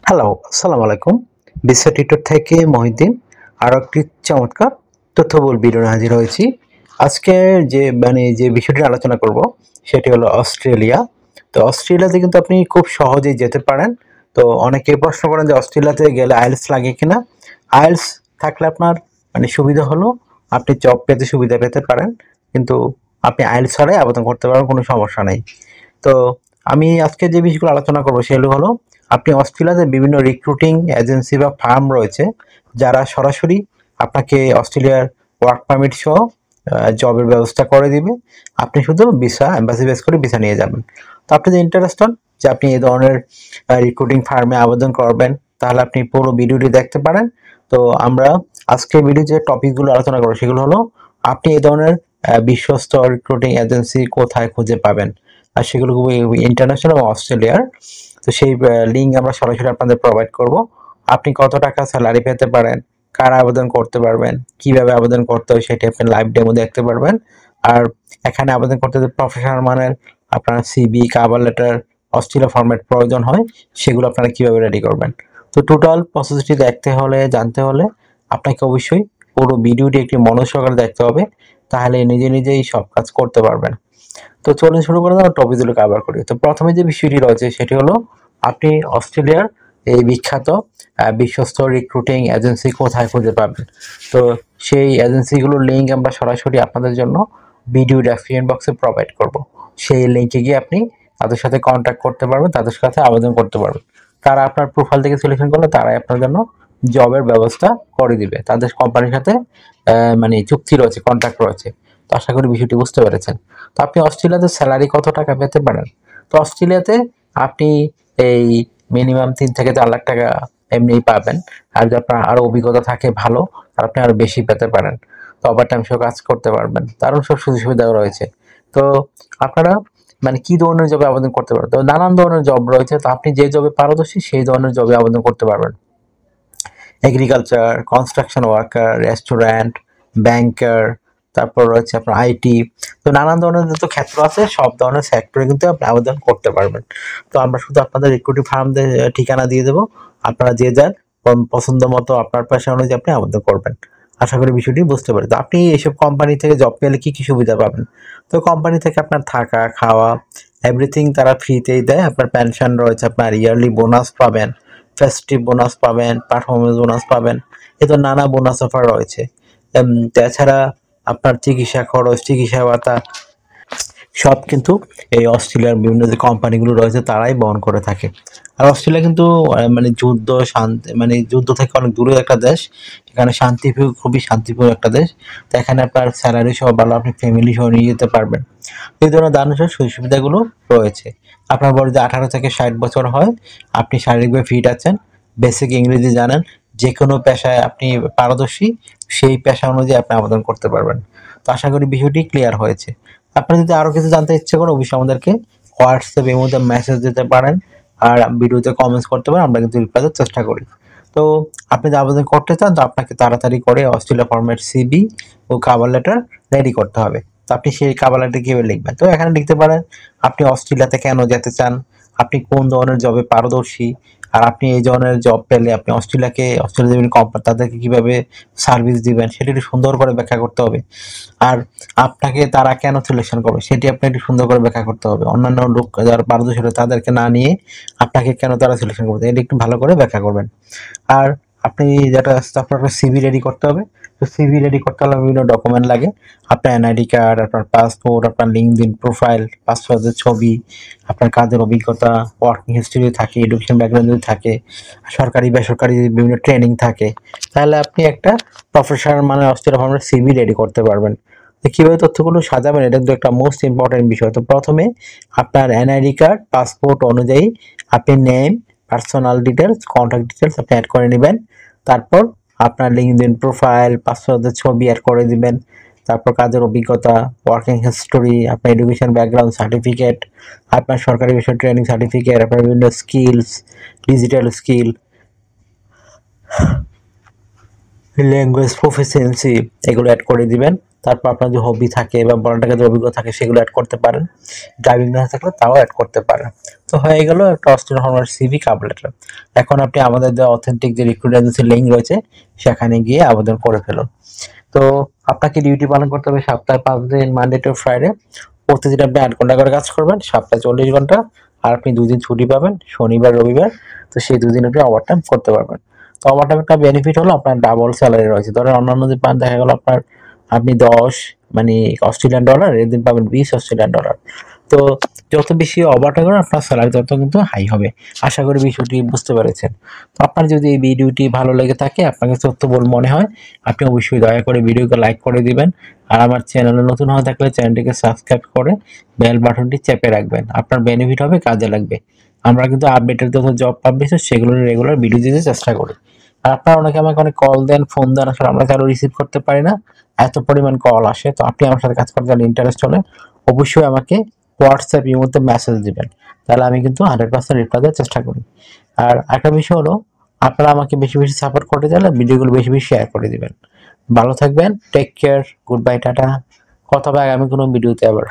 Hello, আসসালামু আলাইকুম। বিশ্ব টিউটর থেকে মহিউদ্দিন আরও একটি চমৎকার তথ্যবহুল ভিডিও নিয়ে হাজির হয়েছি। আজকে যে বিষয়টি আলোচনা করব সেটি হলো অস্ট্রেলিয়া। তো অস্ট্রেলিয়াতে কিন্তু আপনি খুব সহজেই যেতে পারেন। তো অনেকে প্রশ্ন করেন যে অস্ট্রেলিয়াতে গেলে আইএলটিএস লাগে কিনা? আইএলটিএস থাকলে আপনার সুবিধা হলো আপনি জব পেতে সুবিধা পেতে পারেন, কিন্তু আপনি আইএলটিএস ছাড়াই আবেদন করতে পারবেন, কোনো সমস্যা নেই। তো আমি আজকে যে বিষয়গুলো আলোচনা করবো সেগুলো হলো আপনি অস্ট্রেলিয়াতে বিভিন্ন রিক্রুটিং এজেন্সি বা ফার্ম রয়েছে যারা সরাসরি আপনাকে অস্ট্রেলিয়ার ওয়ার্ক পারমিট সহ জবের ব্যবস্থা করে দিবে। আপনি শুধু ভিসা এম্বাসি বেস করে ভিসা নিয়ে যাবেন। তো আপনি যে ইন্টারেস্টেড যে আপনি এই ধরনের রিক্রুটিং ফার্মে আবেদন করবেন, তাহলে আপনি পুরো ভিডিওটি দেখতে পারেন। তো আমরা আজকে ভিডিও যে টপিকগুলো আলোচনা করবো সেগুলো হলো আপনি এই ধরনের বিশ্বস্ত রিক্রুটিং এজেন্সি কোথায় খুঁজে পাবেন, আর সেগুলো ইন্টারন্যাশনাল এবং অস্ট্রেলিয়ার। তো সেই লিঙ্ক আমরা সরাসরি আপনাদের প্রোভাইড করব। আপনি কত টাকা স্যালারি পেতে পারেন, কারা আবেদন করতে পারবেন, কিভাবে আবেদন করতে হয় সেটি আপনি লাইভ ডেমো দেখতে পারবেন। আর এখানে আবেদন করতে যে প্রফেশনাল মানের আপনার CV, cover letter, Australia format প্রয়োজন হয়, সেগুলো আপনারা কিভাবে রেডি করবেন। তো টোটাল প্রসেসটি দেখতে হলে, জানতে হলে আপনাকে অবশ্যই পুরো ভিডিওটি একটি মনোসহকারে দেখতে হবে, তাহলে নিজে নিজেই সব কাজ করতে পারবেন। তো চলুন শুরু করে আমরা টপিকগুলো কভার করি। তো প্রথমে যে বিষয়টি রয়েছে সেটি হলো আপনি অস্ট্রেলিয়ার এই বিখ্যাত বিশ্বস্ত রিক্রুটিং এজেন্সি কোথায় খুঁজে পাবেন। তো সেই এজেন্সিগুলোর লিঙ্ক আমরা সরাসরি আপনাদের জন্য ভিডিও ডেসক্রিপশন বক্সে প্রোভাইড করব। সেই লিঙ্কে গিয়ে আপনি তাদের সাথে কন্ট্যাক্ট করতে পারবেন, তাদের সাথে আবেদন করতে পারবেন। তারা আপনার প্রোফাইল থেকে সিলেকশন করলে তারাই আপনার জন্য জবের ব্যবস্থা করে দিবে। তাদের কোম্পানির সাথে চুক্তি রয়েছে, কন্ট্রাক্ট রয়েছে। তো আশা করি বিষয়টি বুঝতে পেরেছেন। তো আপনি অস্ট্রেলিয়াতে স্যালারি কত টাকা পেতে পারেন? তো অস্ট্রেলিয়াতে আপনি এই মিনিমাম 3 থেকে 4 লাখ টাকা এমনিই পাবেন। আর যদি আপনার আরও অভিজ্ঞতা থাকে ভালো, আর আপনি আরও বেশি পেতে পারেন। তো ওভার টাইম সহ কাজ করতে পারবেন, দারুণ সব সুযোগ সুবিধাও রয়েছে। তো আপনারা কি ধরনের জবে আবেদন করতে পারবেন? তো নানান ধরনের জব রয়েছে। তো আপনি যে জবে পারদর্শী সেই ধরনের জবে আবেদন করতে পারবেন। এগ্রিকালচার, কনস্ট্রাকশন ওয়ার্কার, রেস্টুরেন্ট, ব্যাংকার, তারপর রয়েছে আপনার আইটি। তো নানান ধরনের যত ক্ষেত্র আছে সব ধরনের সেক্টরে কিন্তু আপনি আবেদন করতে পারবেন। তো আমরা শুধু আপনাদের রিক্রুটিং ফার্মদের ঠিকানা দিয়ে দেবো, আপনারা যে যার পছন্দ মতো আপনার পেশা অনুযায়ী আপনি আবেদন করবেন। আশা করি বিষয়টি বুঝতে পারি। তো আপনি এইসব কোম্পানি থেকে জব পেলে কি কি সুবিধা পাবেন? তো কোম্পানি থেকে আপনার থাকা, খাওয়া, এভরিথিং তারা ফ্রিতেই দেয়। আপনার পেনশন রয়েছে, আপনার ইয়ারলি বোনাস পাবেন, ফেস্টিভ বোনাস পাবেন, পারফরমেন্স বোনাস পাবেন। এ তো নানা বোনাস অফার রয়েছে। তাছাড়া আপনার চিকিৎসা খরচ, চিকিৎসা ভাতা সব কিন্তু এই অস্ট্রেলিয়ার বিভিন্ন যে কোম্পানিগুলো রয়েছে তারাই বহন করে থাকে। আর অস্ট্রেলিয়া কিন্তু যুদ্ধ শান্তি যুদ্ধ থেকে অনেক দূরে একটা দেশ। এখানে খুবই শান্তিপূর্ণ একটা দেশ। তো এখানে আপনার স্যালারি সহ ভালো, আপনি ফ্যামিলি সহ নিয়ে যেতে পারবেন। এই ধরনের দারুণ সুযোগ সুবিধাগুলো রয়েছে। আপনার বয়স যদি 18 থেকে 60 বছর হয়, আপনি শারীরিকভাবে ফিট আছেন, বেসিক ইংরেজি জানেন, যে কোনো পেশায় আপনি পারদর্শী, সেই পেশা অনুযায়ী আপনি আবেদন করতে পারবেন। তো আশা করি বিষয়টি ক্লিয়ার হয়েছে। আপনার যদি আরও কিছু জানতে ইচ্ছে করেন অবশ্যই আমাদেরকে হোয়াটসঅ্যাপ এর মধ্যে মেসেজ দিতে পারেন, আর ভিডিওতে কমেন্টস করতে পারেন, আমরা কিন্তু রিপ্লাই দেওয়ার চেষ্টা করি। তো আপনি যদি আবেদন করতে চান তো আপনাকে তাড়াতাড়ি করে অস্ট্রেলিয়া ফরম্যাট সিবি ও কভার লেটার রেডি করতে হবে। তো আপনি সেই কভার লেটার কীভাবে লিখবেন? তো এখানে লিখতে পারেন আপনি অস্ট্রেলিয়াতে কেন যেতে চান, আপনি কোন ধরনের জবে পারদর্শী, আর আপনি এই ধরনের জব পেলে আপনি অস্ট্রেলিয়া বিভিন্ন কোম্পানি তাদেরকে কীভাবে সার্ভিস দিবেন সেটি একটু সুন্দর করে ব্যাখ্যা করতে হবে। আর আপনাকে তারা কেন সিলেকশন করবে সেটি আপনি একটু সুন্দর করে ব্যাখ্যা করতে হবে। অন্যান্য লোক যারা পারদর্শী তাদেরকে না নিয়ে আপনাকে কেন তারা সিলেকশন করবে এটা একটু ভালো করে ব্যাখ্যা করবেন। আর আপনি যেটা আপনার সিভি রেডি করতে হবে। তো সিভি রেডি করতে হলে বিভিন্ন ডকুমেন্ট লাগে। আপনার এনআইডি কার্ড, আপনার পাসপোর্ট, আপনার লিঙ্কডইন প্রোফাইল, পাসপোর্টের ছবি, আপনার কাজের অভিজ্ঞতা, ওয়ার্কিং হিস্ট্রি থাকে, এডুকেশন ব্যাকগ্রাউন্ড যদি থাকে, সরকারি বেসরকারি বিভিন্ন ট্রেনিং থাকে, তাহলে আপনি একটা প্রফেশনাল অস্ট্রেলিয়া ফর্মের সিভি রেডি করতে পারবেন। তো কীভাবে তথ্যগুলো সাজাবেন এটা কিন্তু একটা মোস্ট ইম্পর্টেন্ট বিষয়। তো প্রথমে আপনার এনআইডি কার্ড, পাসপোর্ট অনুযায়ী আপনি name, personal details, contact details আপনি অ্যাড করে নেবেন। তারপর আপনার লিঙ্কডইন প্রোফাইল, পাসপোর্টের ছবি অ্যাড করে দিবেন। তারপর কাজের অভিজ্ঞতা, ওয়ার্কিং হিস্টোরি, আপনার এডুকেশন ব্যাকগ্রাউন্ড সার্টিফিকেট, আপনার সরকারি বিষয় ট্রেনিং সার্টিফিকেট, আপনার বিভিন্ন skills, digital skill, language proficiency, এগুলো অ্যাড করে দিবেন। তারপর আপনার যে হবি থাকে বা বড় টাকার যে অভিজ্ঞতা থাকে সেগুলো অ্যাড করতে পারেন। ড্রাইভিং লাইসেন্স থাকলে তাও অ্যাড করতে পারেন। তো হয়ে গেল একটা অস্ট্রেলিয়ান হর্নের সিভি কাভার লেটার। এখন আপনি আমাদের যে অথেন্টিক যে রিক্রুট এজেন্সির লিঙ্ক রয়েছে সেখানে গিয়ে আবেদন করে ফেলুন। তো আপনাকে ডিউটি পালন করতে হবে সপ্তাহে 5 দিন, মানডে টু ফ্রাইডে। প্রতিদিন আপনি 8 ঘন্টা করে কাজ করবেন, সপ্তাহে 40 ঘন্টা। আর আপনি 2 দিন ছুটি পাবেন, শনিবার রবিবার। তো সেই 2 দিন আপনি ওভারটাইম করতে পারবেন। তো ওভারটাইম একটা বেনিফিট হলো আপনার ডাবল স্যালারি রয়েছে। ধরেন অন্যান্য যে পান দেখা গেল আপনার আপনি 10 মানে অস্ট্রেলিয়ান ডলার, এদিন পাবেন 20 অস্ট্রেলিয়ান ডলার। তো যত বেশি ওভারটাইম করবেন আপনার স্যালারি তত কিন্তু হাই হবে। আশা করি বিষয়টি বুঝতে পেরেছেন। তো আপনার যদি এই ভিডিওটি ভালো লেগে থাকে, আপনাকে তথ্যবহুল মনে হয়, আপনি অবশ্যই দয়া করে ভিডিওকে লাইক করে দিবেন। আর আমার চ্যানেলে নতুন হয়ে থাকলে চ্যানেলটিকে সাবস্ক্রাইব করে বেল বাটনটি চেপে রাখবেন। আপনার বেনিফিট হবে, কাজে লাগবে। আমরা কিন্তু আপডেটের যত জব পাবলিশ সেগুলোর রেগুলার ভিডিও দিতে চেষ্টা করি। আর আপনারা অনেকে আমাকে অনেক কল দেন, ফোন দেন, আসলে আমরা কারো রিসিভ করতে পারি না, এত পরিমাণ কল আসে। তো আপনি আমার সাথে কাজ করতে গেলে ইন্টারেস্ট হলে অবশ্যই আমাকে হোয়াটসঅ্যাপ এর মধ্যে মেসেজ দিবেন, তাহলে আমি কিন্তু 100% রিপ্লাই দেওয়ার চেষ্টা করি। আর একটা বিষয় হলো, আপনারা আমাকে বেশি বেশি সাপোর্ট করতে চাইলে ভিডিওগুলো বেশি বেশি শেয়ার করে দিবেন। ভালো থাকবেন, take care, good bye, tata. কথা হবে আগামী কোনো ভিডিওতে আবার।